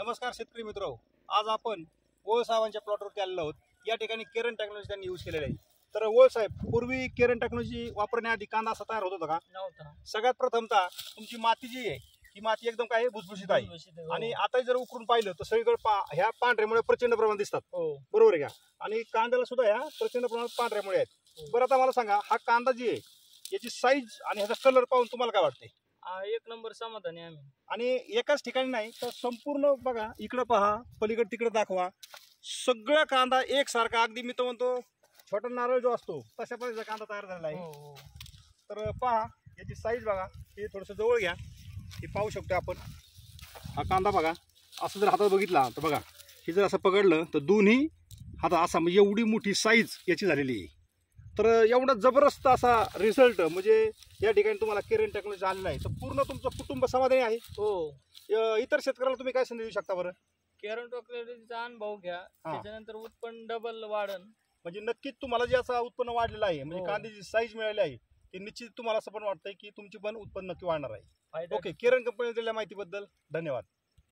नमस्कार शेतकरी मित्र, आज आपण ओळ साहेबांच्या प्लॉटवरती आलेलो आहोत। या ठिकाणी केरन टेक्नॉलॉजी त्यांनी यूज केलेली आहे। तर ओळ साहेब, पूर्वी केरन टेक्नॉलॉजी वापरण्याआधी कांदा असा तयार होत होता का? नव्हता। सगळ्यात प्रथमतः तुमची माती जी आहे ही माती एकदम काय भुसभुशीत आहे आणि आता जर उकरून पाहिलं तर सगळीकडे ह्या पांढऱ्यामुळे प्रचंड प्रमाणात दिसतात। बरोबर आहे का? आणि कांद्याला सुद्धा ह्या प्रचंड प्रमाणात पांढऱ्यामुळे आहेत। बरं, आता मला सांगा, हा कांदा जी आहे याची साईज आणि ह्याचा कलर पाहून तुम्हाला काय वाटते? एक नंबर समाधानी आम्ही। आणि एकाच ठिकाणी नाही तर संपूर्ण बघा, इकडे पहा, पलीकडे तिकडे दाखवा, सगळा कांदा एकसारखा, अगदी मी तो म्हणतो छोटा नारळ जो असतो तशा पद्धतीचा कांदा तयार झालेला आहे। तर पहा, याची साईज बघा, हे थोडंसं जवळ घ्या, हे पाहू शकतो आपण। हा कांदा बघा, असं जर हातात बघितला तर बघा, हे जर असं पकडलं तर दोन्ही हातात असा म्हणजे एवढी मोठी साईज याची झालेली आहे। तर एवढा जबरदस्त असा रिझल्ट म्हणजे या ठिकाणी तुम्हाला केरन टेक्नॉलॉजी आलेला आहे। तर पूर्ण तुमचं कुटुंब समाधानी आहे। इतर शेतकऱ्याला तुम्ही काय संदेश देऊ शकता बरं? केरन टेक्नॉलॉजीचा अनुभव घ्या, त्याच्यानंतर उत्पन्न डबल वाढन। म्हणजे नक्कीच तुम्हाला जे असं उत्पन्न वाढलेलं आहे, म्हणजे कांद्याची साईज मिळाली आहे, ते निश्चित तुम्हाला असं पण वाटतंय की तुमची पण उत्पन्न नक्की वाढणार आहे। ओके, केरन कंपनीने दिलेल्या माहितीबद्दल धन्यवाद।